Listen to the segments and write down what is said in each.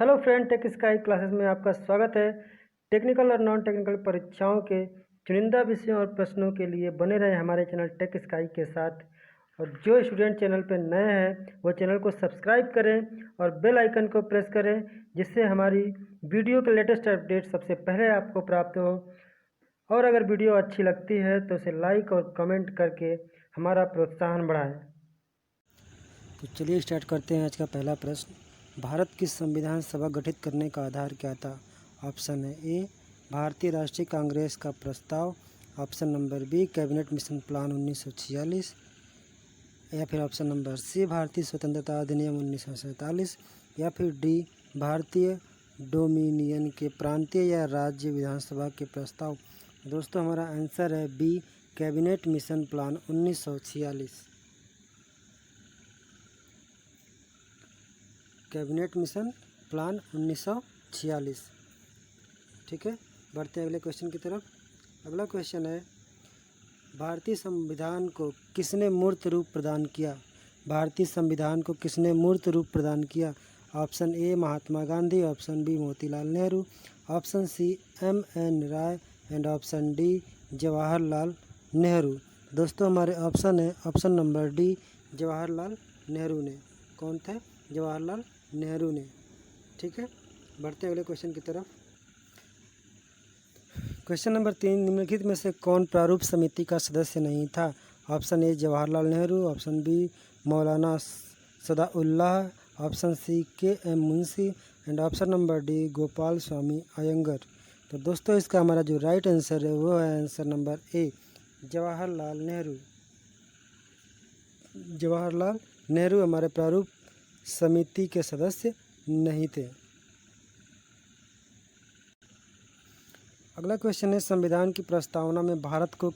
Hello friend, Tech Sky Classes में आपका स्वागत है। टेक्निकल और नॉन टेक्निकल परीक्षाओं के चुनिंदा विषयों और प्रश्नों के लिए बने रहे हमारे चैनल टेक स्काई के साथ। और जो स्टूडेंट चैनल पर नए हैं वो चैनल को सब्सक्राइब करें और बेल आइकन को प्रेस करें, जिससे हमारी वीडियो के लेटेस्ट अपडेट सबसे पहले आपको प्राप्त हो। और अगर वीडियो अच्छी लगती है तो उसे लाइक और कमेंट करके हमारा प्रोत्साहन बढ़ाएं। तो चलिए स्टार्ट करते हैं आज का पहला प्रश्न। भारत की संविधान सभा गठित करने का आधार क्या था? ऑप्शन है ए भारतीय राष्ट्रीय कांग्रेस का प्रस्ताव, option number B cabinet mission plan 1946, या फिर ऑप्शन नंबर सी भारतीय स्वतंत्रता अधिनियम 1947, या फिर डी भारतीय डोमिनियन के प्रांतीय या राज्य विधानसभा के प्रस्ताव। दोस्तों हमारा आंसर है B cabinet mission plan 1946। Cabinet mission plan 1946। ठीक है, बढ़ते हैं अगले क्वेश्चन की तरफ। अगला क्वेश्चन है, भारतीय संविधान को किसने मूर्त रूप प्रदान किया? भारतीय संविधान को किसने मूर्त रूप प्रदान किया? Option A Mahatma Gandhi, option B Motilal Nehru, option C M N. Roy and option D Jawaharlal Nehru. दोस्तों हमारे ऑप्शन है option number D Jawaharlal Nehru ने। कौन थे? जवाहरलाल नेहरू ने। ठीक है, बढ़ते अगले क्वेश्चन की तरफ। क्वेश्चन नंबर 3, निम्नलिखित में से कौन प्रारूप समिति का सदस्य नहीं था? Option A Jawaharlal Nehru, option B Maulana Sadaullah, option C K M. Munshi and option number D Gopal Swami Ayyangar. तो दोस्तों इसका हमारा जो राइट आंसर है वो है answer number A Jawaharlal Nehru. Jawaharlal Nehru हमारे प्रारूप समिति के सदस्य नहीं थे। अगला क्वेश्चन है, संविधान की प्रस्तावना में भारत को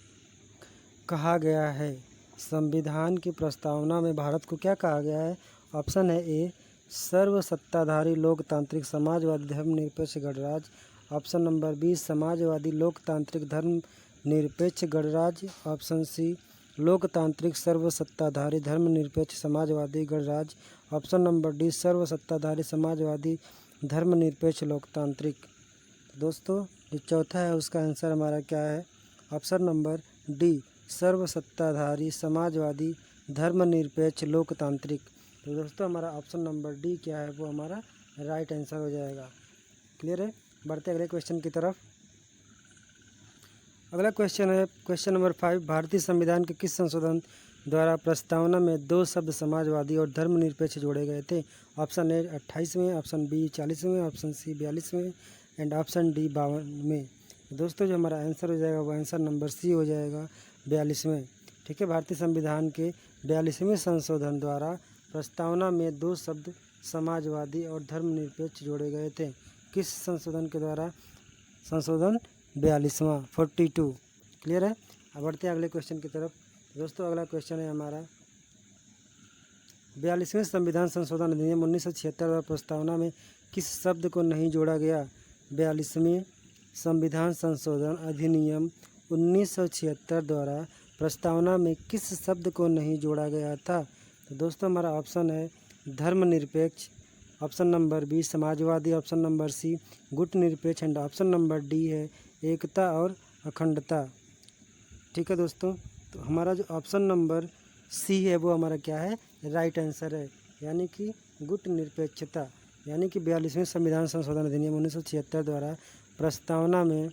कहा गया है? संविधान की प्रस्तावना में भारत को क्या कहा गया है? ऑप्शन है ए सर्वसत्ताधारी लोकतांत्रिक समाजवादी धर्मनिरपेक्ष गणराज्य, ऑप्शन नंबर बी समाजवादी लोकतांत्रिक धर्मनिरपेक्ष गणराज्य, ऑप्शन सी लोकतांत्रिक सर्वसत्ताधारी धर्मनिरपेक्ष समाजवादी गणराज्य, ऑप्शन नंबर डी सर्वसत्ताधारी समाजवादी धर्मनिरपेक्ष लोकतांत्रिक। दोस्तों जो चौथा है उसका आंसर हमारा क्या है? ऑप्शन नंबर डी सर्वसत्ताधारी समाजवादी धर्मनिरपेक्ष लोकतांत्रिक। तो दोस्तों हमारा ऑप्शन नंबर डी क्या है वो हमारा राइट आंसर हो जाएगा। क्लियर है, बढ़ते अगले क्वेश्चन की तरफ। अगला क्वेश्चन है क्वेश्चन नंबर 5, भारतीय संविधान के किस संशोधन द्वारा प्रस्तावना में दो शब्द समाजवादी और धर्मनिरपेक्ष जोड़े गए थे? ऑप्शन ए 28वें, ऑप्शन बी 40वें, ऑप्शन सी 42वें एंड ऑप्शन डी 52वें। दोस्तों जो हमारा आंसर हो जाएगा वो आंसर नंबर सी हो जाएगा 42वें। ठीक है, भारतीय संविधान के 42वें संशोधन द्वारा प्रस्तावना में दो शब्द समाजवादी और धर्मनिरपेक्ष जोड़े गए थे। किस संशोधन के द्वारा? संशोधन 42वां 42। क्लियर है, अब बढ़ते हैं अगले क्वेश्चन की तरफ। दोस्तों अगला क्वेश्चन है हमारा, 42वें संविधान संशोधन अधिनियम 1976 द्वारा प्रस्तावना में किस शब्द को नहीं जोड़ा गया? 42वें संविधान संशोधन अधिनियम 1976 द्वारा प्रस्तावना में किस शब्द को नहीं जोड़ा गया था? तो दोस्तों हमारा ऑप्शन है धर्मनिरपेक्ष, ऑप्शन नंबर बी समाजवादी, ऑप्शन नंबर सी गुट निरपेक्ष एंड ऑप्शन नंबर डी है एकता और अखंडता। ठीक है दोस्तों, तो हमारा जो ऑप्शन नंबर सी है वो हमारा क्या है? राइट आंसर है, यानी कि गुट निरपेक्षता। यानी कि 42वें संविधान संशोधन अधिनियम 1976 द्वारा प्रस्तावना में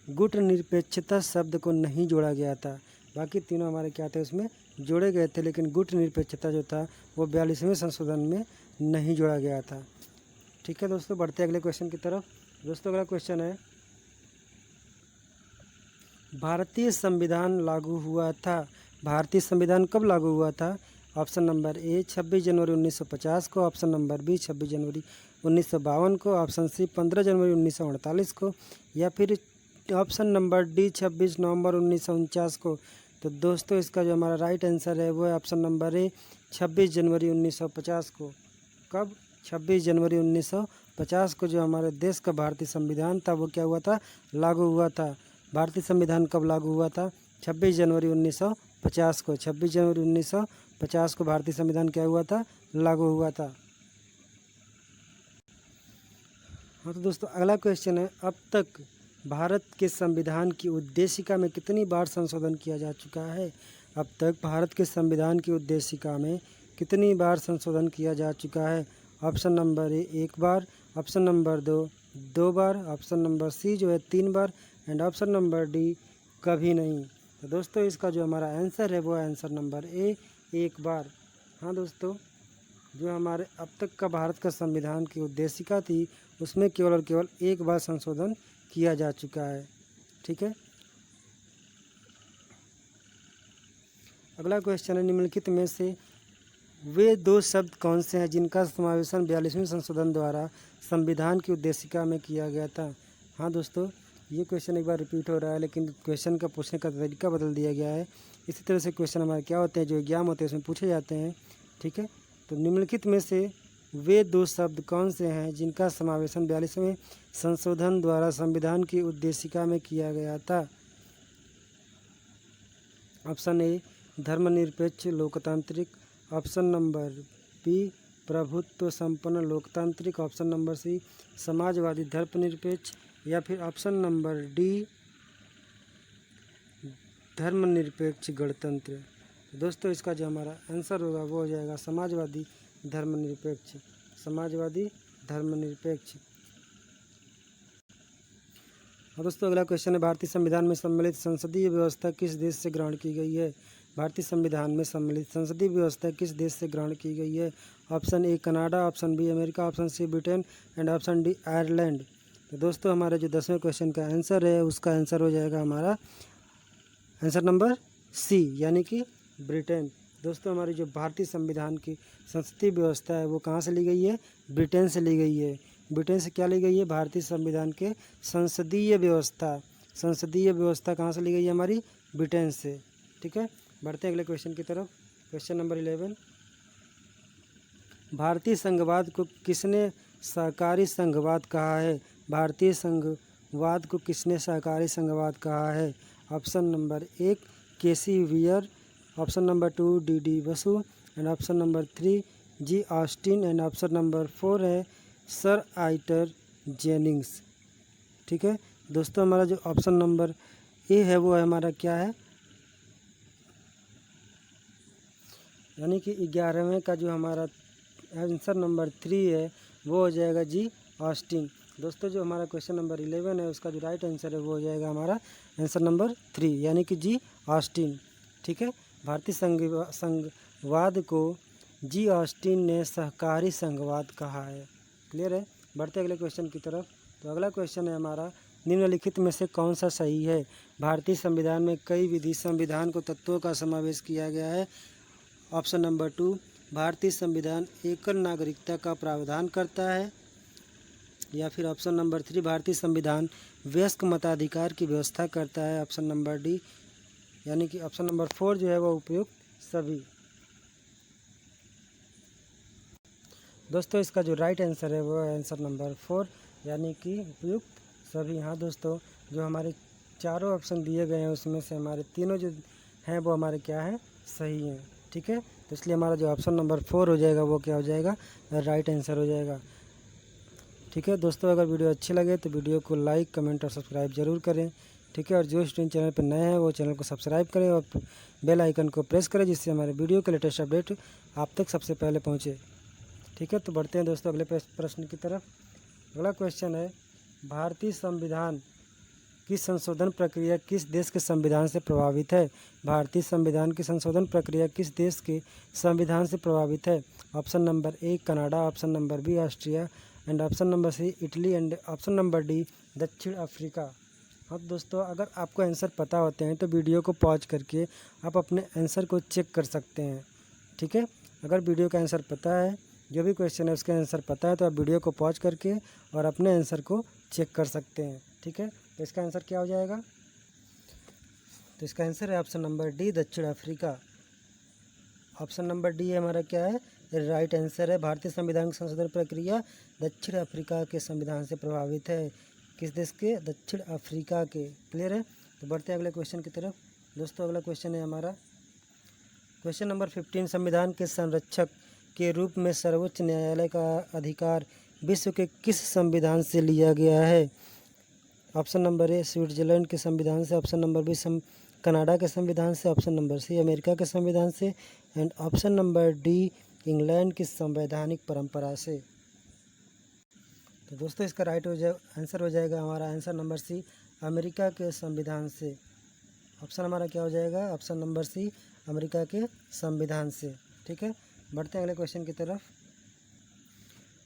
गुट निरपेक्षता शब्द को नहीं जोड़ा गया था। बाकी तीनों हमारे क्या थे? उसमें जोड़े गए थे, लेकिन गुट निरपेक्षता जो था वो 42वें संशोधन में नहीं जोड़ा गया था। ठीक है दोस्तों, बढ़ते अगले क्वेश्चन की तरफ। दोस्तों अगला क्वेश्चन है, भारतीय संविधान लागू हुआ था। भारतीय संविधान कब लागू हुआ था? ऑप्शन नंबर ए 26 जनवरी 1950 को, ऑप्शन नंबर बी 26 जनवरी 1952 को, ऑप्शन सी 15 जनवरी 1948 को, या फिर ऑप्शन नंबर डी 26 नवंबर 1949 को। तो दोस्तों इसका जो हमारा राइट आंसर है वो है ऑप्शन नंबर ए 26 जनवरी 1950 को। कब? 26 जनवरी 1950 को जो हमारे देश का भारतीय संविधान था वो क्या हुआ था? लागू हुआ था। भारतीय संविधान कब लागू हुआ था? 26 जनवरी 1950 को। 26 जनवरी 1950 को भारतीय संविधान क्या हुआ था? लागू हुआ था। हाँ तो दोस्तों अगला क्वेश्चन है, अब तक भारत के संविधान की उद्देशिका में कितनी बार संशोधन किया जा चुका है? अब तक भारत के संविधान की उद्देशिका में कितनी बार संशोधन किया जा चुका है? ऑप्शन नंबर ए 1 बार, ऑप्शन नंबर 2 2 बार, ऑप्शन नंबर सी जो है 3 बार एंड ऑप्शन नंबर डी कभी नहीं। तो दोस्तों इसका जो हमारा आंसर है वो है आंसर नंबर ए 1 बार। हाँ दोस्तों, जो हमारे अब तक का भारत का संविधान की उद्देशिका थी उसमें केवल और केवल 1 बार संशोधन किया जा चुका है। ठीक है, अगला क्वेश्चन है, निम्नलिखित में से वे 2 शब्द कौन से हैं जिनका समावेशन 42वें संशोधन द्वारा संविधान की उद्देशिका में किया गया था? हाँ दोस्तों, ये क्वेश्चन एक बार रिपीट हो रहा है लेकिन क्वेश्चन का पूछने का तरीका बदल दिया गया है। इसी तरह से क्वेश्चन हमारे क्या होते हैं, जो एग्जाम होते हैं उसमें पूछे जाते हैं। ठीक है, तो निम्नलिखित में से वे 2 शब्द कौन से हैं जिनका समावेशन 42वें संशोधन द्वारा संविधान की उद्देशिका में किया गया था? ऑप्शन ए धर्मनिरपेक्ष लोकतांत्रिक, ऑप्शन नंबर बी प्रभुत्व संपन्न लोकतांत्रिक, ऑप्शन नंबर सी समाजवादी धर्मनिरपेक्ष या फिर ऑप्शन नंबर डी धर्मनिरपेक्ष गणतंत्र। तो दोस्तों इसका जो हमारा आंसर होगा वो हो जाएगा समाजवादी धर्मनिरपेक्ष, समाजवादी धर्मनिरपेक्ष। और दोस्तों अगला क्वेश्चन है, भारतीय संविधान में सम्मिलित संसदीय व्यवस्था किस देश से ग्रहण की गई है? भारतीय संविधान में सम्मिलित संसदीय व्यवस्था किस देश से ग्रहण की गई है? Option A Canada, option B America, option C Britain and option D Ireland. तो दोस्तों हमारा जो 10वें क्वेश्चन का आंसर है उसका आंसर हो जाएगा हमारा आंसर नंबर सी, यानी कि ब्रिटेन। दोस्तों हमारी जो भारतीय संविधान की संसदीय व्यवस्था है वो कहाँ से ली गई है? ब्रिटेन से ली गई है। ब्रिटेन से क्या ली गई है? भारतीय संविधान के संसदीय व्यवस्था, संसदीय व्यवस्था कहाँ से ली गई है? हमारी ब्रिटेन से। ठीक है, बढ़ते हैं अगले क्वेश्चन की तरफ। क्वेश्चन नंबर 11, भारतीय संघवाद को किसने सहकारी संघवाद कहा है? भारतीय संघवाद को किसने सहकारी संघवाद कहा है? Option number 1 K C Wheare, option number 2 D Basu and option number 3 G Austin and option number 4 है सर आइटर जेनिंग्स। ठीक है दोस्तों, हमारा जो ऑप्शन नंबर ए है वो है हमारा क्या है, यानी कि 11वें का जो हमारा आंसर नंबर 3 है वो हो जाएगा जी ऑस्टिन। दोस्तों जो हमारा क्वेश्चन नंबर 11 है उसका जो राइट आंसर है वो हो जाएगा हमारा आंसर नंबर 3, यानी कि जी ऑस्टिन। ठीक है, भारतीय संघवाद को जी ऑस्टिन ने सहकारी संघवाद कहा है। क्लियर है, बढ़ते अगले क्वेश्चन की तरफ। तो अगला क्वेश्चन है हमारा, निम्नलिखित में से कौन सा सही है? भारतीय संविधान में कई विधि संविधान को तत्वों का समावेश किया गया है। ऑप्शन नंबर 2 भारतीय संविधान एकल नागरिकता का प्रावधान करता है, या फिर ऑप्शन नंबर 3 भारतीय संविधान वयस्क मताधिकार की व्यवस्था करता है। ऑप्शन नंबर डी, यानी कि ऑप्शन नंबर 4 जो है वो उपयुक्त सभी। दोस्तों इसका जो राइट आंसर है वो है आंसर नंबर 4, यानी कि उपयुक्त सभी। हाँ दोस्तों, जो हमारे चारों ऑप्शन दिए गए हैं उसमें से हमारे तीनों जो हैं वो हमारे क्या हैं, सही हैं। ठीक है, तो इसलिए हमारा जो ऑप्शन नंबर 4 हो जाएगा वो क्या हो जाएगा, राइट आंसर हो जाएगा। ठीक है दोस्तों, अगर वीडियो अच्छी लगे तो वीडियो को लाइक कमेंट और सब्सक्राइब जरूर करें। ठीक है, और जो स्टूडेंट चैनल पर नए हैं वो चैनल को सब्सक्राइब करें और बेल आइकन को प्रेस करें, जिससे हमारे वीडियो के लेटेस्ट अपडेट आप तक सबसे पहले पहुँचे। ठीक है, तो बढ़ते हैं दोस्तों अगले प्रश्न की तरफ। अगला क्वेश्चन है, भारतीय संविधान की संशोधन प्रक्रिया किस देश के संविधान से प्रभावित है? भारतीय संविधान की संशोधन प्रक्रिया किस देश के संविधान से प्रभावित है? Option number A Canada, option number B Austria and option number C Italy and option number D दक्षिण अफ्रीका। हाँ दोस्तों, अगर आपको आंसर पता होते हैं तो वीडियो को पॉज करके आप अपने आंसर को चेक कर सकते हैं। ठीक है, अगर वीडियो का आंसर पता है, जो भी क्वेश्चन है उसका आंसर पता है, तो आप वीडियो को पॉज करके और अपने आंसर को चेक कर सकते हैं। ठीक है, तो इसका आंसर क्या हो जाएगा? तो इसका आंसर है ऑप्शन नंबर डी दक्षिण अफ्रीका। ऑप्शन नंबर डी हमारा क्या है, राइट आंसर है। भारतीय संविधान की संशोधन प्रक्रिया दक्षिण अफ्रीका के संविधान से प्रभावित है। किस देश के? दक्षिण अफ्रीका के। क्लियर है, तो बढ़ते हैं अगले क्वेश्चन की तरफ। दोस्तों अगला क्वेश्चन है हमारा क्वेश्चन नंबर 15, संविधान के संरक्षक के रूप में सर्वोच्च न्यायालय का अधिकार विश्व के किस संविधान से लिया गया है? ऑप्शन नंबर ए स्विट्जरलैंड के संविधान से, ऑप्शन नंबर बी कनाडा के संविधान से, ऑप्शन नंबर सी अमेरिका के संविधान से and option number D England की संवैधानिक परंपरा से। तो दोस्तों इसका राइट आंसर हो जाएगा हमारा आंसर नंबर सी अमेरिका के संविधान से। ऑप्शन हमारा क्या हो जाएगा? ऑप्शन नंबर सी अमेरिका के संविधान से। ठीक है, बढ़ते हैं अगले क्वेश्चन की तरफ।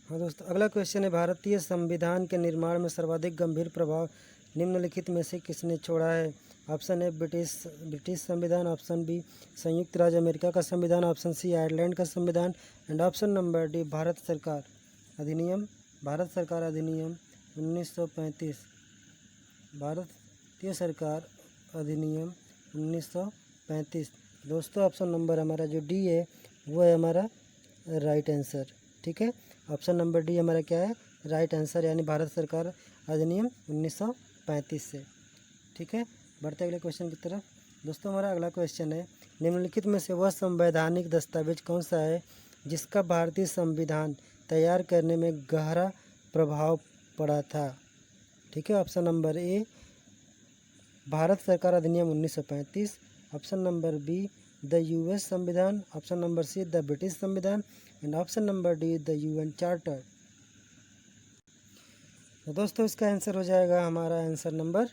हाँ दोस्तों, अगला क्वेश्चन है भारतीय संविधान के निर्माण में सर्वाधिक गंभीर प्रभाव निम्नलिखित में से किसने छोड़ा है? ऑप्शन ए ब्रिटिश संविधान, ऑप्शन बी संयुक्त राज्य अमेरिका का संविधान, ऑप्शन सी आयरलैंड का संविधान and option number D Bharat सरकार अधिनियम 1935। भारतीय सरकार अधिनियम 1935। दोस्तों ऑप्शन नंबर हमारा जो डी है वो है हमारा राइट आंसर। ठीक है, ऑप्शन नंबर डी हमारा क्या है? राइट आंसर, यानी भारत सरकार अधिनियम 1935 से। ठीक है, बढ़ते अगले क्वेश्चन की तरफ। दोस्तों हमारा अगला क्वेश्चन है निम्नलिखित में से वह संवैधानिक दस्तावेज कौन सा है जिसका भारतीय संविधान तैयार करने में गहरा प्रभाव पड़ा था? ठीक है, ऑप्शन नंबर ए भारत सरकार अधिनियम 1935, option number B the US संविधान, option number C the British संविधान and option number D the UN charter. तो दोस्तों इसका आंसर हो जाएगा हमारा आंसर नंबर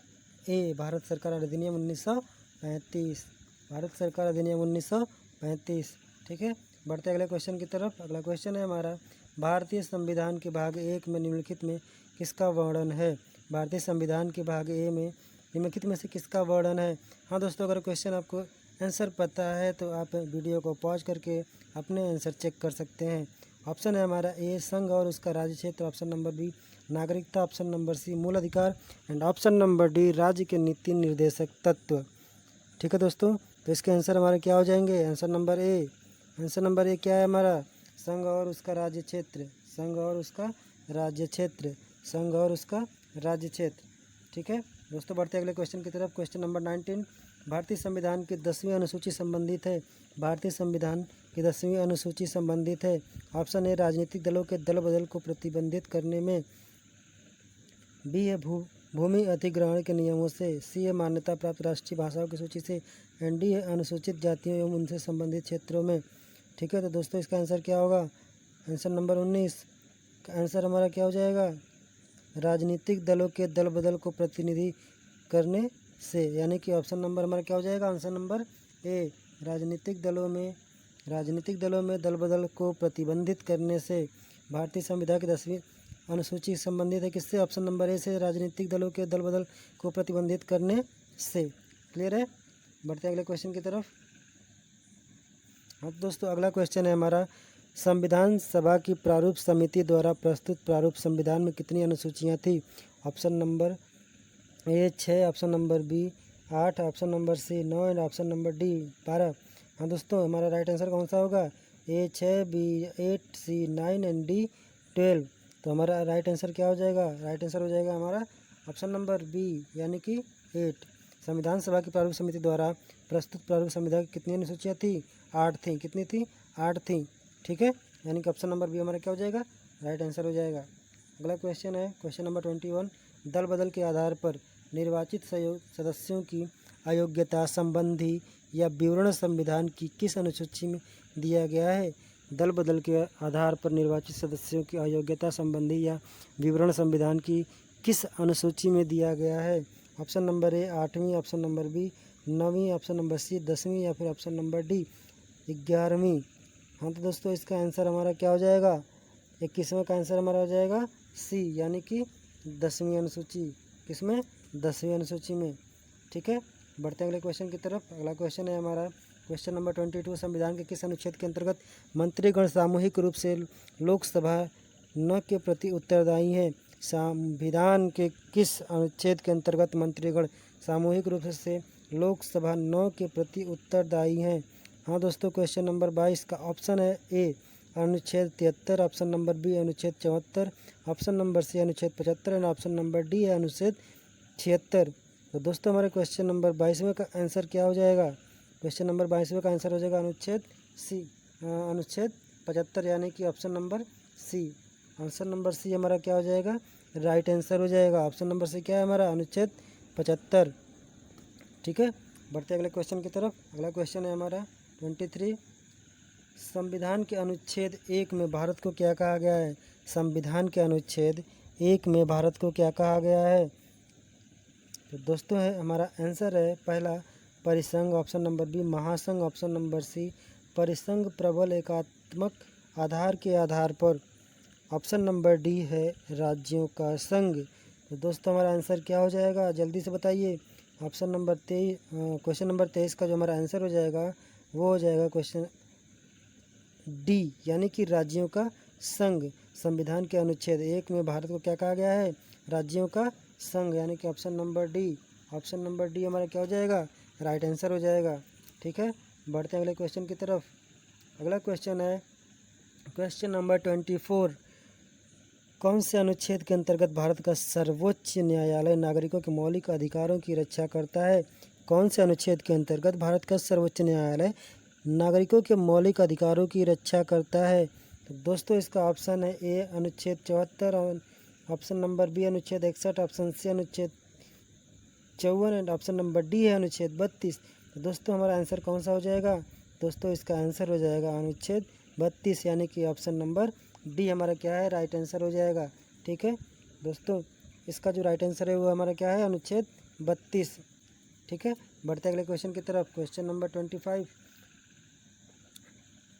ए भारत सरकार अधिनियम 1935। भारत सरकार अधिनियम 1935। ठीक है, बढ़ते अगले क्वेश्चन की तरफ। अगला क्वेश्चन है हमारा भारतीय संविधान के भाग 1 में निम्नलिखित में किसका वर्णन है? भारतीय संविधान के भाग ए में निम्नलिखित में से किसका वर्णन है? हाँ दोस्तों, अगर क्वेश्चन आपको आंसर पता है तो आप वीडियो को पॉज करके अपने आंसर चेक कर सकते हैं। ऑप्शन है हमारा ए संघ और उसका राज्य क्षेत्र, ऑप्शन नंबर बी नागरिकता, ऑप्शन नंबर सी मूल अधिकार एंड ऑप्शन नंबर डी राज्य के नीति निर्देशक तत्व। ठीक है दोस्तों, तो इसके आंसर हमारे क्या हो जाएंगे? Answer number A. Answer number A क्या है हमारा? संघ और उसका राज्य क्षेत्र, संघ और उसका राज्य क्षेत्र, संघ और उसका राज्य क्षेत्र। ठीक है दोस्तों, बढ़ते अगले क्वेश्चन की तरफ। क्वेश्चन नंबर 19 भारतीय संविधान की 10वीं अनुसूची संबंधित है। भारतीय संविधान की 10वीं अनुसूची संबंधित है। ऑप्शन ए राजनीतिक दलों के दल बदल को प्रतिबंधित करने में, बी है भूमि अधिग्रहण के नियमों से, सी है मान्यता प्राप्त राष्ट्रीय भाषाओं की सूची से एंड डी है अनुसूचित जातियों एवं उनसे संबंधित क्षेत्रों में। ठीक है, तो दोस्तों इसका आंसर क्या होगा? आंसर नंबर 19 का आंसर हमारा क्या हो जाएगा? राजनीतिक दलों के दल बदल को प्रतिनिधि करने से, यानी कि ऑप्शन नंबर हमारा क्या हो जाएगा? आंसर नंबर ए राजनीतिक दलों में दल बदल को प्रतिबंधित करने से भारतीय संविधान की 10वीं अनुसूची संबंधित है। किससे? ऑप्शन नंबर ए से, राजनीतिक दलों के दल बदल को प्रतिबंधित करने से। क्लियर है, बढ़ते अगले क्वेश्चन की तरफ। अब दोस्तों अगला क्वेश्चन है हमारा संविधान सभा की प्रारूप समिति द्वारा प्रस्तुत प्रारूप संविधान में कितनी अनुसूचियाँ थी? Option number A 6, option number B 8, option number C 9 and option number D 12। हाँ दोस्तों, हमारा राइट आंसर कौन सा होगा? A 6, B 8, C 9 and D 12। तो हमारा राइट आंसर क्या हो जाएगा? राइट आंसर हो जाएगा हमारा ऑप्शन नंबर बी, यानी कि 8। संविधान सभा की प्रारूप समिति द्वारा प्रस्तुत प्रारूप संविधान की कितनी अनुसूचियाँ थी? 8 थी। कितनी थी? 8 थी। ठीक है, यानी कि ऑप्शन नंबर बी हमारा क्या हो जाएगा? राइट आंसर हो जाएगा। अगला क्वेश्चन है क्वेश्चन नंबर 21 दल बदल के आधार पर निर्वाचित सदस्यों की अयोग्यता संबंधी या विवरण संविधान की किस अनुसूची में दिया गया है? दल बदल के आधार पर निर्वाचित सदस्यों की अयोग्यता संबंधी या विवरण संविधान की किस अनुसूची में दिया गया है? ऑप्शन नंबर ए 8वीं, ऑप्शन नंबर बी 9वीं, ऑप्शन नंबर सी 10वीं या फिर ऑप्शन नंबर डी 11वीं। हाँ तो दोस्तों इसका आंसर हमारा क्या हो जाएगा? 21वें का आंसर हमारा हो जाएगा सी, यानी कि 10वीं अनुसूची। किसमें? 10वीं अनुसूची में। ठीक है, बढ़ते अगले क्वेश्चन की तरफ। अगला क्वेश्चन है हमारा क्वेश्चन नंबर 22 संविधान के किस अनुच्छेद के अंतर्गत मंत्रीगण सामूहिक रूप से लोकसभा न के प्रति उत्तरदायी हैं? संविधान के किस अनुच्छेद के अंतर्गत मंत्रीगण सामूहिक रूप से लोकसभा न के प्रति उत्तरदायी हैं? हाँ दोस्तों, क्वेश्चन नंबर 22 का ऑप्शन है ए अनुच्छेद 73, ऑप्शन नंबर बी अनुच्छेद 74, ऑप्शन नंबर सी अनुच्छेद 75 एंड ऑप्शन नंबर डी है अनुच्छेद 76। तो दोस्तों हमारे क्वेश्चन नंबर 22वें का आंसर क्या हो जाएगा? क्वेश्चन नंबर 22वें का आंसर हो जाएगा अनुच्छेद 75, यानी कि option number C answer number C हमारा क्या हो जाएगा, राइट आंसर हो जाएगा। ऑप्शन नंबर सी क्या है हमारा, अनुच्छेद 75। ठीक है, बढ़ते अगले क्वेश्चन की तरफ। अगला क्वेश्चन है हमारा 23। संविधान के अनुच्छेद 1 में भारत को क्या कहा गया है। संविधान के अनुच्छेद 1 में भारत को क्या कहा गया है। तो दोस्तों है हमारा आंसर है पहला परिसंघ, ऑप्शन नंबर बी महासंघ, ऑप्शन नंबर सी परिसंघ प्रबल एकात्मक आधार के आधार पर, ऑप्शन नंबर डी है राज्यों का संघ। तो दोस्तों हमारा आंसर क्या हो जाएगा, जल्दी से बताइए। ऑप्शन नंबर 23, क्वेश्चन नंबर 23 का जो हमारा आंसर हो जाएगा वो हो जाएगा क्वेश्चन डी, यानी कि राज्यों का संघ। संविधान के अनुच्छेद 1 में भारत को क्या कहा गया है, राज्यों का संघ, यानी कि option number D. Option number D हमारा क्या हो जाएगा, राइट आंसर हो जाएगा। ठीक है, बढ़ते हैं अगले क्वेश्चन की तरफ। अगला क्वेश्चन है क्वेश्चन नंबर 24। कौन से अनुच्छेद के अंतर्गत भारत का सर्वोच्च न्यायालय नागरिकों के मौलिक अधिकारों की रक्षा करता है। कौन से अनुच्छेद के अंतर्गत भारत का सर्वोच्च न्यायालय नागरिकों के मौलिक अधिकारों की रक्षा करता है। तो दोस्तों इसका ऑप्शन है ए अनुच्छेद 74, ऑप्शन नंबर बी अनुच्छेद 61, ऑप्शन सी अनुच्छेद 54 एंड ऑप्शन नंबर डी है अनुच्छेद 32। तो दोस्तों हमारा आंसर कौन सा हो जाएगा, दोस्तों इसका आंसर हो जाएगा अनुच्छेद 32, यानी कि ऑप्शन नंबर डी हमारा क्या है, राइट आंसर हो जाएगा। ठीक है दोस्तों, इसका जो राइट आंसर है वो हमारा क्या है, अनुच्छेद 32। ठीक है, बढ़ते अगले क्वेश्चन की तरफ। Question number 25।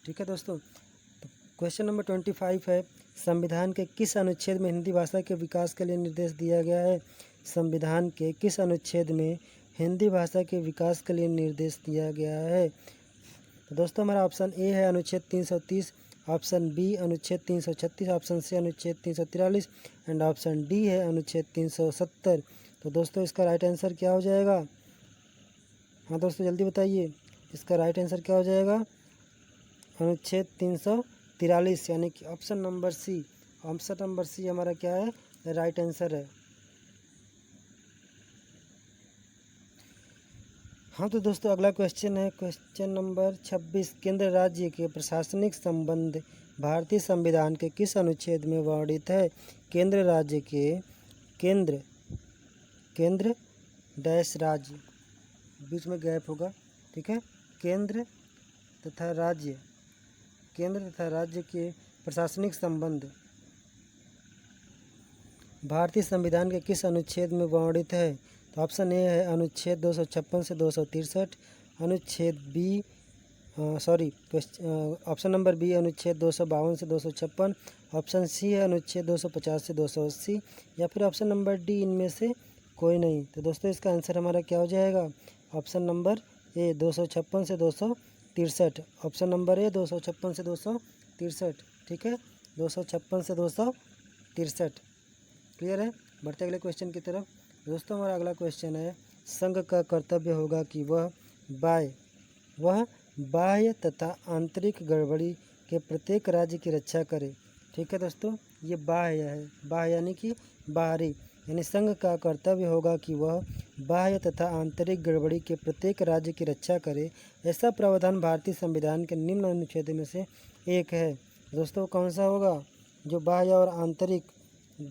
ठीक है दोस्तों, तो क्वेश्चन नंबर 25 है संविधान के किस अनुच्छेद में हिंदी भाषा के विकास के लिए निर्देश दिया गया है। संविधान के किस अनुच्छेद में हिंदी भाषा के विकास के लिए निर्देश दिया गया है। तो दोस्तों हमारा ऑप्शन ए है अनुच्छेद 330, ऑप्शन बी अनुच्छेद 336, ऑप्शन सी अनुच्छेद 343 एंड ऑप्शन डी है अनुच्छेद 370। तो दोस्तों इसका राइट आंसर क्या हो जाएगा, हाँ दोस्तों जल्दी बताइए, इसका राइट आंसर क्या हो जाएगा, अनुच्छेद 343, यानी कि option number C. Option number C हमारा क्या है, राइट आंसर है। हाँ तो दोस्तों अगला क्वेश्चन है क्वेश्चन नंबर 26। केंद्र राज्य के प्रशासनिक संबंध भारतीय संविधान के किस अनुच्छेद में वर्णित है। केंद्र राज्य के केंद्र डैश राज्य, बीच में गैप होगा। ठीक है, केंद्र तथा राज्य के प्रशासनिक संबंध भारतीय संविधान के किस अनुच्छेद में वर्णित है। तो ऑप्शन ए है अनुच्छेद 256 से 263, अनुच्छेद बी ऑप्शन नंबर बी अनुच्छेद 252 से 256, ऑप्शन सी है अनुच्छेद 250 से 280 या फिर ऑप्शन नंबर डी इनमें से कोई नहीं। तो दोस्तों इसका आंसर हमारा क्या हो जाएगा, ऑप्शन नंबर ए 256 से 263, ऑप्शन नंबर ए 256 से 263। ठीक है, 256 से 263, क्लियर है। बढ़ते अगले क्वेश्चन की तरफ। दोस्तों हमारा अगला क्वेश्चन है संघ का कर्तव्य होगा कि वह बाह्य तथा आंतरिक गड़बड़ी के प्रत्येक राज्य की रक्षा करे। ठीक है दोस्तों, ये बाह्य है, बाह्य यानी कि बाहरी, यानी संघ का कर्तव्य होगा कि वह बाह्य तथा आंतरिक गड़बड़ी के प्रत्येक राज्य की रक्षा करे। ऐसा प्रावधान भारतीय संविधान के निम्न अनुच्छेद में से एक है। दोस्तों कौन सा होगा, जो बाह्य और आंतरिक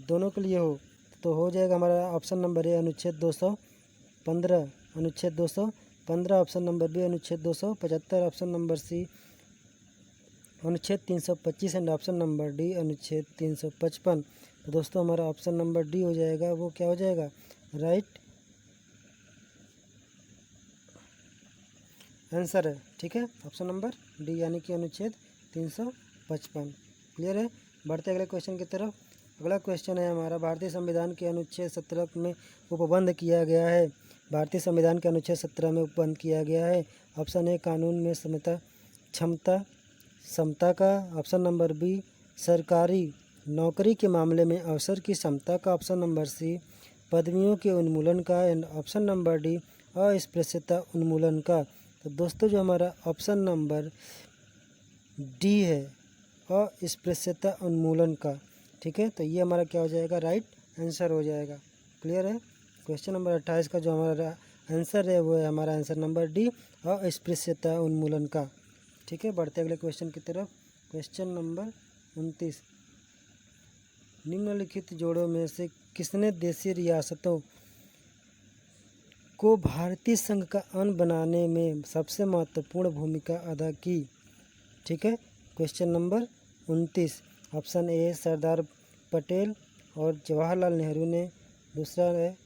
दोनों के लिए हो। तो हो जाएगा हमारा ऑप्शन नंबर ए अनुच्छेद 215, अनुच्छेद 215, ऑप्शन नंबर बी अनुच्छेद 275, ऑप्शन नंबर सी अनुच्छेद 325 एंड ऑप्शन नंबर डी अनुच्छेद 355। तो दोस्तों हमारा ऑप्शन नंबर डी हो जाएगा, वो क्या हो जाएगा, राइट आंसर है। ठीक है, ऑप्शन नंबर डी यानी कि अनुच्छेद 355, क्लियर है। बढ़ते अगले क्वेश्चन की तरफ। अगला क्वेश्चन है हमारा भारतीय संविधान के अनुच्छेद 17 में उपबंध किया गया है। भारतीय संविधान के अनुच्छेद 17 में उपबंध किया गया है। ऑप्शन ए कानून में समता का, ऑप्शन नंबर बी सरकारी नौकरी के मामले में अवसर की समता का, ऑप्शन नंबर सी पदवियों के उन्मूलन का एंड ऑप्शन नंबर डी अस्पृश्यता उन्मूलन का। तो दोस्तों जो हमारा ऑप्शन नंबर डी है अस्पृश्यता उन्मूलन का, ठीक है, तो ये हमारा क्या हो जाएगा, राइट आंसर हो जाएगा, क्लियर है। क्वेश्चन नंबर 28 का जो हमारा आंसर है वो है हमारा आंसर नंबर डी अस्पृश्यता उन्मूलन का। ठीक है, बढ़ते अगले क्वेश्चन की तरफ। Question number 29। निम्नलिखित जोड़ों में से किसने देशी रियासतों को भारतीय संघ का अंग बनाने में सबसे महत्वपूर्ण भूमिका अदा की? ठीक है, question number 29। Option A Sardar Patel और जवाहरलाल नेहरू ने, दूसरा है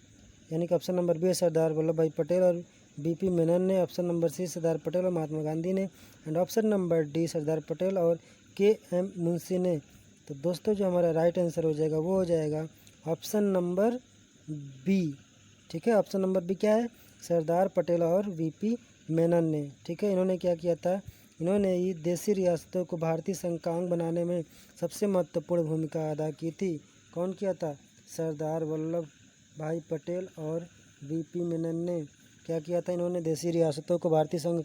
यानी कि option number B Sardar Vallabh भाई पटेल और बीपी मेनन ने, ऑप्शन नंबर सी सरदार पटेल और महात्मा गांधी ने, and option number D Sardar Patel और के.एम. मुंशी ने। तो दोस्तों जो हमारा राइट आंसर हो जाएगा वो हो जाएगा ऑप्शन नंबर बी। ठीक है, ऑप्शन नंबर बी क्या है? सरदार पटेल और वीपी मेनन ने। ठीक है, इन्होंने क्या किया था? इन्होंने ही देशी रियासतों को भारतीय संघ का अंग बनाने में सबसे महत्वपूर्ण भूमिका अदा की थी। कौन किया था? सरदार वल्लभ भाई पटेल और वीपी मेनन ने क्या किया था? इन्होंने देशी रियासतों को भारतीय संघ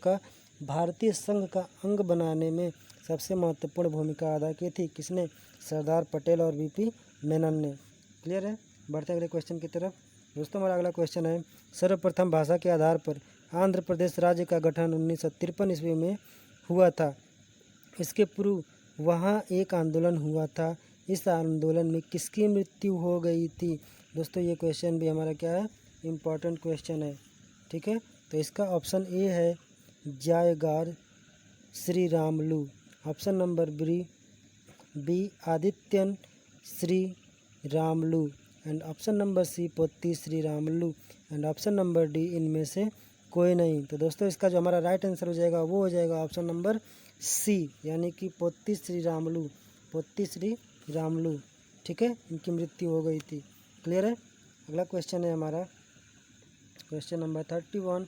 का अंग बनाने में सबसे महत्वपूर्ण भूमिका अदा की थी। किसने? सरदार पटेल और वीपी मेनन ने। क्लियर है? बढ़ते अगले क्वेश्चन की तरफ। दोस्तों हमारा अगला क्वेश्चन है, सर्वप्रथम भाषा के आधार पर आंध्र प्रदेश राज्य का गठन 1953 ईस्वी में हुआ था। इसके पूर्व वहाँ एक आंदोलन हुआ था। इस आंदोलन में किसकी मृत्यु हो गई थी? दोस्तों ये क्वेश्चन भी हमारा क्या है? इम्पॉर्टेंट क्वेश्चन है। ठीक है, तो इसका ऑप्शन ए है जायगार Sri Ramulu, option number B Adityan Sri Ramulu, and option number C Potti Sri Ramulu, and option number D इनमें से कोई नहीं। तो दोस्तों इसका जो हमारा राइट आंसर हो जाएगा वो हो जाएगा ऑप्शन नंबर सी, यानी कि पोती श्री रामलू। ठीक है, इनकी मृत्यु हो गई थी। क्लियर है? अगला क्वेश्चन है हमारा क्वेश्चन नंबर 31।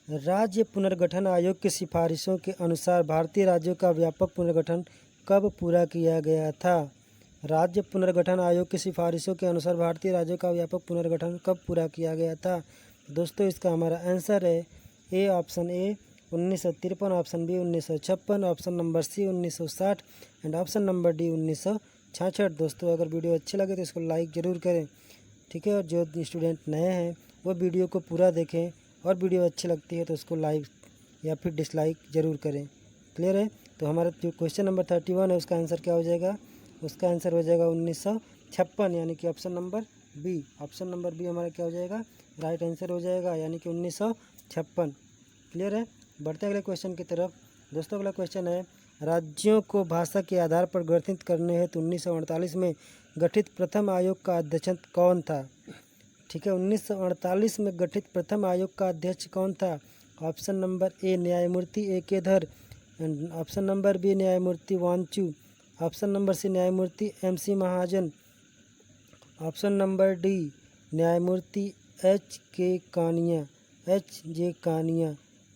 राज्य पुनर्गठन आयोग की सिफारिशों के अनुसार भारतीय राज्यों का व्यापक पुनर्गठन कब पूरा किया गया था? राज्य पुनर्गठन आयोग की सिफारिशों के अनुसार भारतीय राज्यों का व्यापक पुनर्गठन कब पूरा किया गया था? दोस्तों इसका हमारा आंसर है option A 1953, option B 1956, option number C 1960, and option number D 1966। दोस्तों अगर वीडियो अच्छी लगे तो इसको लाइक ज़रूर करें। ठीक है, और जो स्टूडेंट नए हैं वो वीडियो को पूरा देखें, और वीडियो अच्छी लगती है तो उसको लाइक या फिर डिसलाइक ज़रूर करें। क्लियर है? तो हमारा जो क्वेश्चन नंबर 31 है उसका आंसर क्या हो जाएगा? उसका आंसर हो जाएगा 1956, यानी कि option number B. Option number B हमारा क्या हो जाएगा? राइट आंसर हो जाएगा, यानी कि 1956। क्लियर है? बढ़ते अगले क्वेश्चन की तरफ। दोस्तों अगला क्वेश्चन है, राज्यों को भाषा के आधार पर गठित करने हेतु 1948 में गठित प्रथम आयोग का अध्यक्ष कौन था? ठीक है, 1948 में गठित प्रथम आयोग का अध्यक्ष कौन था? ऑप्शन नंबर ए न्यायमूर्ति A.K. धर, ऑप्शन नंबर बी न्यायमूर्ति वांचू, ऑप्शन नंबर सी न्यायमूर्ति M.C. महाजन, ऑप्शन नंबर डी न्यायमूर्ति H.J. कानिया।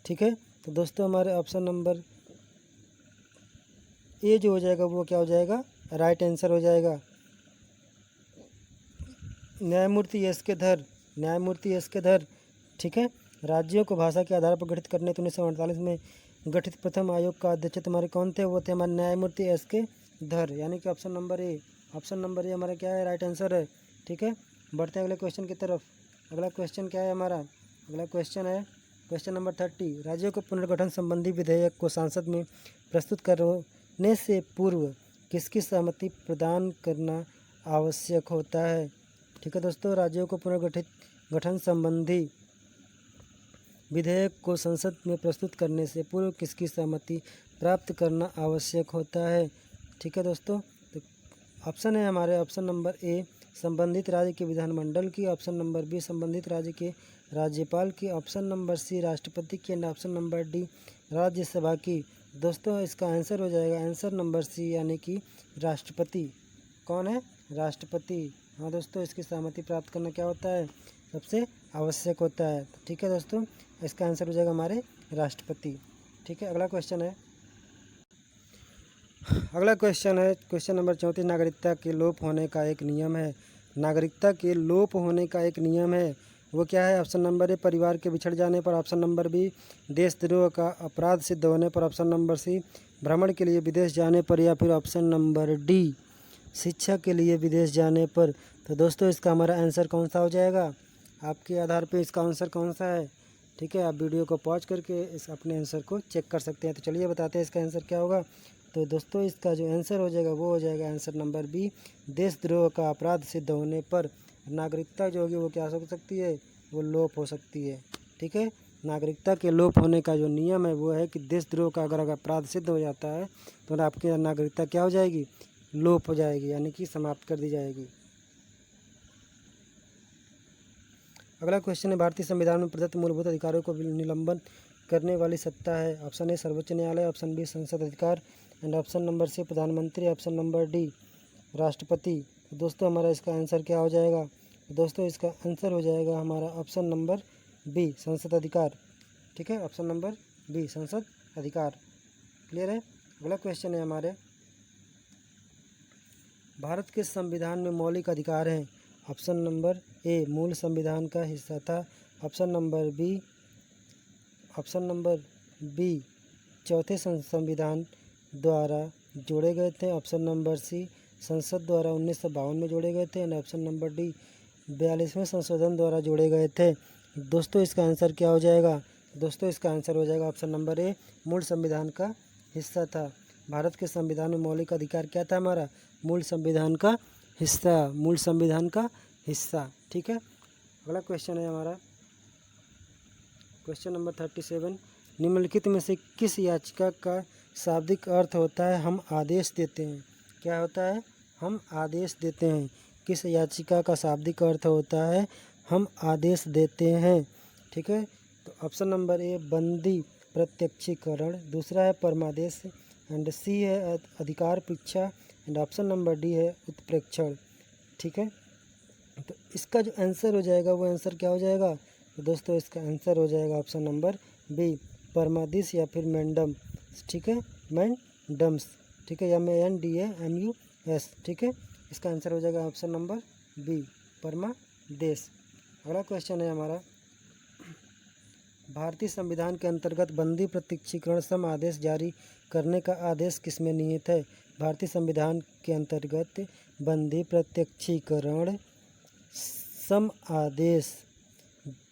ठीक है, तो दोस्तों हमारे ऑप्शन नंबर ए जो हो जाएगा वो क्या हो जाएगा? राइट आंसर हो जाएगा न्यायमूर्ति एस के धर। ठीक है, राज्यों को भाषा के आधार पर गठित करने तो 1948 में गठित प्रथम आयोग का अध्यक्ष तुम्हारे कौन थे? वो थे हमारे न्यायमूर्ति एस के धर, यानी कि ऑप्शन नंबर ए हमारा क्या है? राइट आंसर है। ठीक है, बढ़ते हैं अगले क्वेश्चन की तरफ। अगला क्वेश्चन क्या है हमारा? अगला क्वेश्चन है क्वेश्चन नंबर 30। राज्यों को पुनर्गठन संबंधी विधेयक को संसद में प्रस्तुत करने से पूर्व किसकी सहमति प्रदान करना आवश्यक होता है? ठीक है दोस्तों, राज्यों को पुनर्गठन संबंधी विधेयक को संसद में प्रस्तुत करने से पूर्व किसकी सहमति प्राप्त करना आवश्यक होता है? ठीक है दोस्तों, तो ऑप्शन है हमारे ऑप्शन नंबर ए संबंधित राज्य के विधानमंडल की, ऑप्शन नंबर बी संबंधित राज्य के राज्यपाल की, ऑप्शन नंबर सी राष्ट्रपति की, and option number D Rajya Sabha की। दोस्तों इसका आंसर हो जाएगा आंसर नंबर सी, यानी कि राष्ट्रपति। कौन है? राष्ट्रपति। हाँ दोस्तों, इसकी सहमति प्राप्त करना क्या होता है? सबसे आवश्यक होता है। ठीक है दोस्तों, इसका आंसर हो जाएगा हमारे राष्ट्रपति। ठीक है, अगला क्वेश्चन है क्वेश्चन नंबर 34। नागरिकता के लोप होने का एक नियम है। नागरिकता के लोप होने का एक नियम है, वो क्या है? ऑप्शन नंबर ए परिवार के बिछड़ जाने पर, ऑप्शन नंबर बी देशद्रोह का अपराध सिद्ध होने पर, ऑप्शन नंबर सी भ्रमण के लिए विदेश जाने पर, या फिर ऑप्शन नंबर डी शिक्षा के लिए विदेश जाने पर। तो दोस्तों इसका हमारा आंसर कौन सा हो जाएगा? आपके आधार पे इसका आंसर कौन सा है? ठीक है, आप वीडियो को पॉज करके इस अपने आंसर को चेक कर सकते हैं। तो चलिए बताते हैं इसका आंसर क्या होगा। तो दोस्तों इसका जो आंसर हो जाएगा वो हो जाएगा आंसर नंबर बी, देशद्रोह का अपराध सिद्ध होने पर नागरिकता जो होगी वो क्या हो सकती है, वो लोप हो सकती है। ठीक है, नागरिकता के लोप होने का जो नियम है वो है कि देशद्रोह का अगर अपराध सिद्ध हो जाता है तो आपकी नागरिकता क्या हो जाएगी, लोप हो जाएगी, यानी कि समाप्त कर दी जाएगी। अगला क्वेश्चन है, भारतीय संविधान में प्रदत्त मूलभूत अधिकारों को निलंबन करने वाली सत्ता है। ऑप्शन ए सर्वोच्च न्यायालय, ऑप्शन बी संसद अधिकार एंड ऑप्शन नंबर सी प्रधानमंत्री, ऑप्शन नंबर डी राष्ट्रपति। तो दोस्तों हमारा इसका आंसर क्या हो जाएगा, तो दोस्तों इसका आंसर हो जाएगा हमारा ऑप्शन नंबर बी संसद अधिकार। ठीक है, ऑप्शन नंबर बी संसद अधिकार। क्लियर है। अगला क्वेश्चन है हमारे, भारत के संविधान में मौलिक अधिकार हैं। ऑप्शन नंबर ए मूल संविधान का हिस्सा था, ऑप्शन नंबर बी चौथे संविधान द्वारा जोड़े गए थे, ऑप्शन नंबर सी संसद द्वारा 1952 में जोड़े गए थे एंड ऑप्शन नंबर डी 42वें संशोधन द्वारा जोड़े गए थे। दोस्तों इसका आंसर क्या हो जाएगा, दोस्तों इसका आंसर हो जाएगा ऑप्शन नंबर ए मूल संविधान का हिस्सा था। भारत के संविधान में मौलिक अधिकार क्या था हमारा, मूल संविधान का हिस्सा, मूल संविधान का हिस्सा। ठीक है, अगला क्वेश्चन है हमारा क्वेश्चन नंबर 37, निम्नलिखित में से किस याचिका का शाब्दिक अर्थ होता है हम आदेश देते हैं। क्या होता है, हम आदेश देते हैं। किस याचिका का शाब्दिक अर्थ होता है हम आदेश देते हैं। ठीक है, तो ऑप्शन नंबर ए बंदी प्रत्यक्षीकरण, दूसरा है परमादेश एंड सी है अधिकार परीक्षा एंड ऑप्शन नंबर डी है उत्प्रेक्षण। ठीक है, तो इसका जो आंसर हो जाएगा वो आंसर क्या हो जाएगा, तो दोस्तों इसका आंसर हो जाएगा ऑप्शन नंबर बी परमादिश या फिर मैंडम। ठीक है, मैंडम्स। ठीक है, MANDAMUS। ठीक है, इसका आंसर हो जाएगा ऑप्शन नंबर बी परमादेश। अगला क्वेश्चन है हमारा, भारतीय संविधान के अंतर्गत बंदी प्रत्यक्षीकरण सम आदेश जारी करने का आदेश किसमें निहित है। भारतीय संविधान के अंतर्गत बंदी प्रत्यक्षीकरण सम आदेश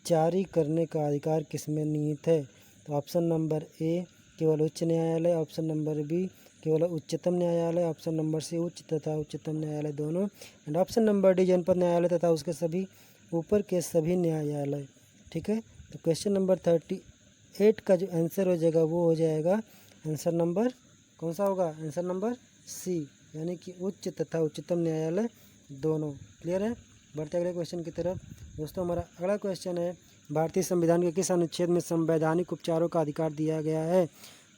जारी करने का अधिकार किसमें निहित है। तो ऑप्शन नंबर ए केवल उच्च न्यायालय, ऑप्शन नंबर बी केवल उच्चतम न्यायालय, ऑप्शन नंबर सी उच्च तथा उच्चतम न्यायालय दोनों एंड ऑप्शन नंबर डी जनपद न्यायालय तथा उसके सभी ऊपर के सभी न्यायालय। ठीक है, तो क्वेश्चन नंबर 38 का जो आंसर हो जाएगा वो हो जाएगा आंसर नंबर कौन सा होगा, आंसर नंबर सी, यानी कि उच्च तथा उच्चतम न्यायालय दोनों। क्लियर है, बढ़ते अगले क्वेश्चन की तरफ। दोस्तों हमारा अगला क्वेश्चन है, भारतीय संविधान के किस अनुच्छेद में संवैधानिक उपचारों का अधिकार दिया गया है।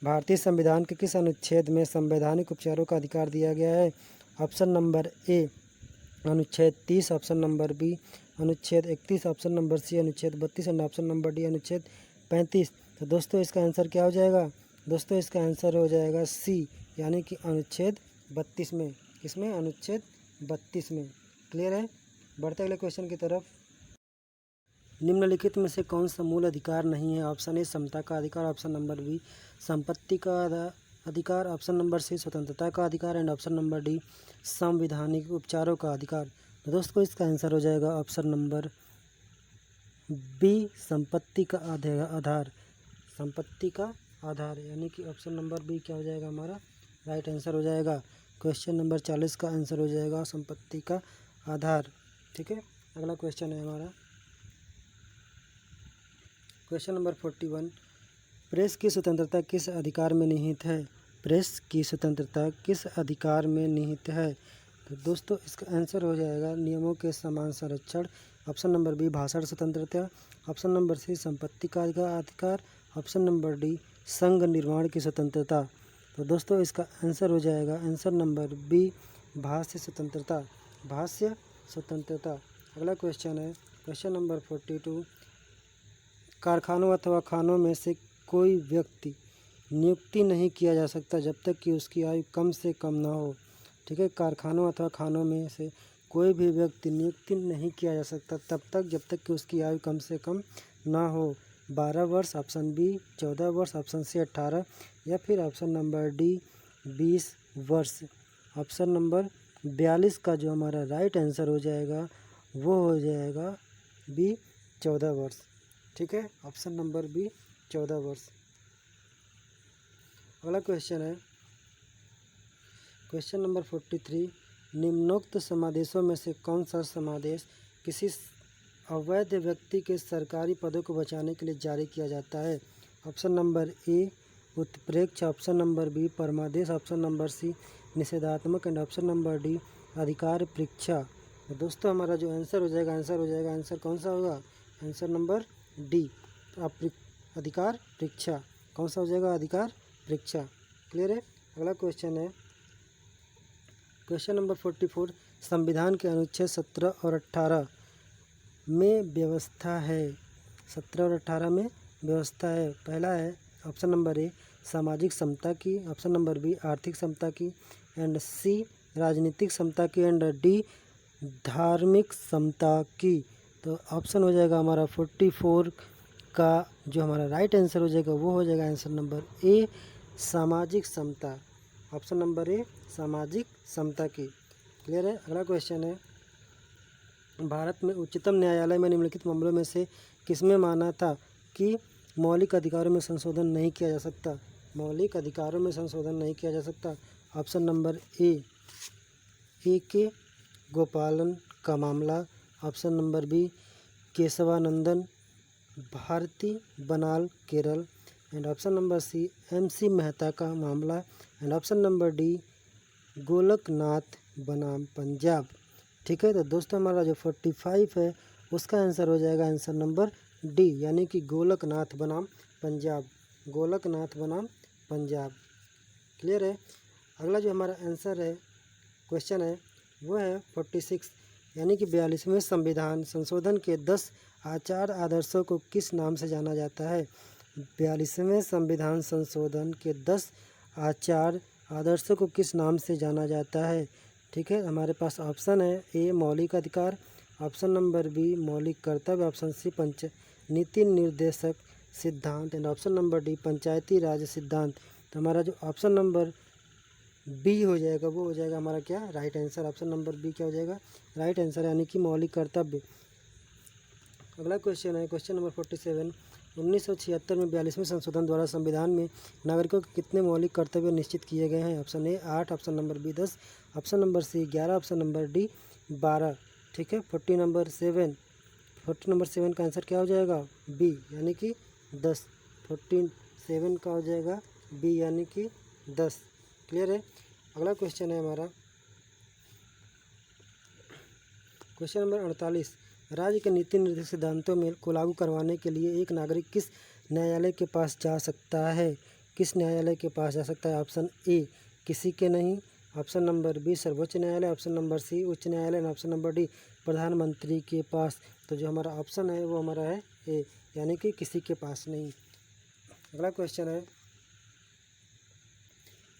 भारतीय संविधान के किस अनुच्छेद में संवैधानिक उपचारों का अधिकार दिया गया है। ऑप्शन नंबर ए अनुच्छेद 30, ऑप्शन नंबर बी अनुच्छेद 31, ऑप्शन नंबर सी अनुच्छेद 32 एंड ऑप्शन नंबर डी अनुच्छेद 35। तो दोस्तों इसका आंसर क्या हो जाएगा, दोस्तों इसका आंसर हो जाएगा सी, यानी कि अनुच्छेद 32 में। किसमें, अनुच्छेद 32 में। क्लियर है, बढ़ते अगले क्वेश्चन की तरफ। निम्नलिखित में से कौन सा मूल अधिकार नहीं है। ऑप्शन ए समता का अधिकार, ऑप्शन नंबर बी संपत्ति का अधिकार, ऑप्शन नंबर सी स्वतंत्रता का अधिकार एंड ऑप्शन नंबर डी संवैधानिक उपचारों का अधिकार। तो दोस्तों इसका आंसर हो जाएगा ऑप्शन नंबर बी संपत्ति का आधार, संपत्ति का आधार, यानी कि ऑप्शन नंबर बी क्या हो जाएगा हमारा राइट आंसर हो जाएगा। क्वेश्चन नंबर 40 का आंसर हो जाएगा संपत्ति का आधार। ठीक है, अगला क्वेश्चन है हमारा क्वेश्चन नंबर 41, प्रेस की स्वतंत्रता किस अधिकार में निहित है। प्रेस की स्वतंत्रता किस अधिकार में निहित है। तो दोस्तों इसका आंसर हो जाएगा नियमों के समान संरक्षण, ऑप्शन नंबर बी भाषण स्वतंत्रता, ऑप्शन नंबर सी संपत्ति का अधिकार, ऑप्शन नंबर डी संघ निर्माण की स्वतंत्रता। तो दोस्तों इसका आंसर हो जाएगा आंसर नंबर बी भाष्य स्वतंत्रता, भाष्य स्वतंत्रता। अगला क्वेश्चन है क्वेश्चन नंबर 42, कारखानों अथवा खानों में से कोई व्यक्ति नियुक्ति नहीं किया जा सकता जब तक कि उसकी आयु कम से कम ना हो। ठीक है, कारखानों अथवा खानों में से कोई भी व्यक्ति नियुक्ति नहीं किया जा सकता तब तक जब तक कि उसकी आयु कम से कम ना हो। 12 वर्ष ऑप्शन बी, 14 वर्ष ऑप्शन सी 18 या फिर ऑप्शन नंबर डी 20 वर्ष। ऑप्शन नंबर 42 का जो हमारा राइट आंसर हो जाएगा वो हो जाएगा बी 14 वर्ष। ठीक है, ऑप्शन नंबर बी 14 वर्ष। अगला क्वेश्चन है क्वेश्चन नंबर 43, निम्नोक्त समादेशों में से कौन सा समादेश किसी अवैध व्यक्ति के सरकारी पदों को बचाने के लिए जारी किया जाता है? ऑप्शन नंबर ए उत्प्रेक्ष, ऑप्शन नंबर बी परमादेश, ऑप्शन नंबर सी निषेधात्मक एंड ऑप्शन नंबर डी अधिकार परीक्षा। तो दोस्तों हमारा जो आंसर हो जाएगा आंसर कौन सा होगा? आंसर नंबर डी अधिकार परीक्षा। कौन सा हो जाएगा? अधिकार परीक्षा। क्लियर है? अगला क्वेश्चन है क्वेश्चन नंबर 44, संविधान के अनुच्छेद 17 और 18 में व्यवस्था है। 17 और 18 में व्यवस्था है। पहला है ऑप्शन नंबर ए सामाजिक समता की, ऑप्शन नंबर बी आर्थिक समता की, एंड सी राजनीतिक समता की, एंड डी धार्मिक समता की। तो ऑप्शन हो जाएगा हमारा 44 का जो हमारा राइट आंसर हो जाएगा वो हो जाएगा आंसर नंबर ए सामाजिक समता। ऑप्शन नंबर ए सामाजिक समता की। क्लियर है? अगला क्वेश्चन है भारत में उच्चतम न्यायालय में निम्नलिखित मामलों में से किसमें माना था कि मौलिक अधिकारों में संशोधन नहीं किया जा सकता? मौलिक अधिकारों में संशोधन नहीं किया जा सकता। ऑप्शन नंबर ए के गोपालन का मामला, option number B Keshavanandan Bharati बनाल Kerala, and option number C MC Mehta का मामला, and option number D Golaknath बनाम पंजाब। ठीक है, तो दोस्तों हमारा जो 45 है उसका आंसर हो जाएगा आंसर नंबर डी, यानी कि गोलकनाथ बनाम पंजाब। गोलकनाथ बनाम पंजाब। क्लियर है? अगला जो हमारा आंसर है क्वेश्चन है वो है 46, यानी कि 42वें संविधान संशोधन के 10 आचार आदर्शों को किस नाम से जाना जाता है? 42वें संविधान संशोधन के 10 आचार आदर्शों को किस नाम से जाना जाता है? ठीक है, हमारे पास ऑप्शन है ए मौलिक अधिकार, ऑप्शन नंबर बी मौलिक कर्तव्य, ऑप्शन सी नीति निर्देशक सिद्धांत, एंड ऑप्शन नंबर डी पंचायती राज सिद्धांत। तो हमारा जो ऑप्शन नंबर बी हो जाएगा वो हो जाएगा हमारा क्या? Right answer. Option number B क्या हो जाएगा? राइट आंसर, यानी कि मौलिक कर्तव्य। अगला क्वेश्चन है क्वेश्चन नंबर 47, 1976 में 42वें संशोधन द्वारा संविधान में नागरिकों के कितने मौलिक कर्तव्य निश्चित किए गए हैं? Option A 8, option number B 10, option number C 11, option number D 12। ठीक है, 40 नंबर 7 का आंसर क्या हो जाएगा? बी, यानी कि 10। 47 का हो जाएगा बी, यानी कि 10। क्लियर है? अगला क्वेश्चन है हमारा क्वेश्चन नंबर 48, राज्य के नीति निर्देशक सिद्धांतों में को लागू करवाने के लिए एक नागरिक किस न्यायालय के पास जा सकता है? किस न्यायालय के पास जा सकता है? ऑप्शन ए किसी के नहीं, ऑप्शन नंबर बी सर्वोच्च न्यायालय, ऑप्शन नंबर सी उच्च न्यायालय, और ऑप्शन नंबर डी प्रधानमंत्री के पास। तो जो हमारा ऑप्शन है वो हमारा है ए, यानी कि किसी के पास नहीं। अगला क्वेश्चन है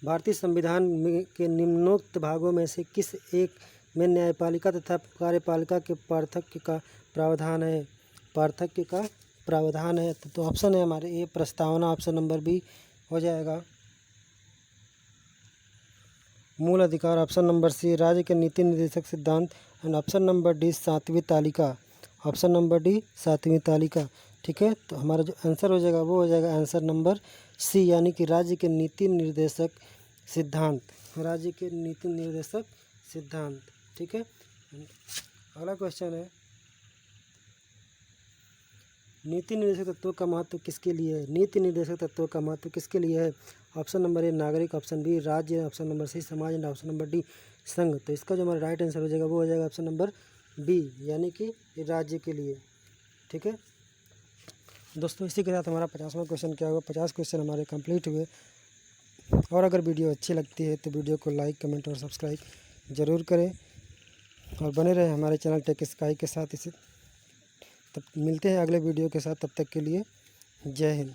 भारतीय संविधान के निम्नोक्त भागों में से किस एक में न्यायपालिका तथा कार्यपालिका के पार्थक्य का प्रावधान है? पार्थक्य का प्रावधान है। तो ऑप्शन है हमारे ए प्रस्तावना, ऑप्शन नंबर बी हो जाएगा मूल अधिकार, ऑप्शन नंबर सी राज्य के नीति निर्देशक सिद्धांत, एंड ऑप्शन नंबर डी 7वीं तालिका। ऑप्शन नंबर डी 7वीं तालिका। ठीक है, तो हमारा जो आंसर हो जाएगा वो हो जाएगा आंसर नंबर सी, यानी कि राज्य के नीति निर्देशक सिद्धांत। राज्य के नीति निर्देशक सिद्धांत। ठीक है, अगला क्वेश्चन है नीति निर्देशक तत्वों का महत्व किसके लिए है? नीति निर्देशक तत्वों का महत्व किसके लिए है? ऑप्शन नंबर ए नागरिक, ऑप्शन बी राज्य, ऑप्शन नंबर सी समाज, एंड ऑप्शन नंबर डी संघ। तो इसका जो हमारा राइट आंसर हो जाएगा वो हो जाएगा ऑप्शन नंबर बी, यानी कि राज्य के लिए। ठीक है दोस्तों, इसी के साथ हमारा 50वां क्वेश्चन क्या हुआ? 50 क्वेश्चन हमारे कंप्लीट हुए। और अगर वीडियो अच्छी लगती है तो वीडियो को लाइक, कमेंट और सब्सक्राइब ज़रूर करें और बने रहें हमारे चैनल टेक स्काई के साथ। इसे तब मिलते हैं अगले वीडियो के साथ, तब तक के लिए जय हिंद।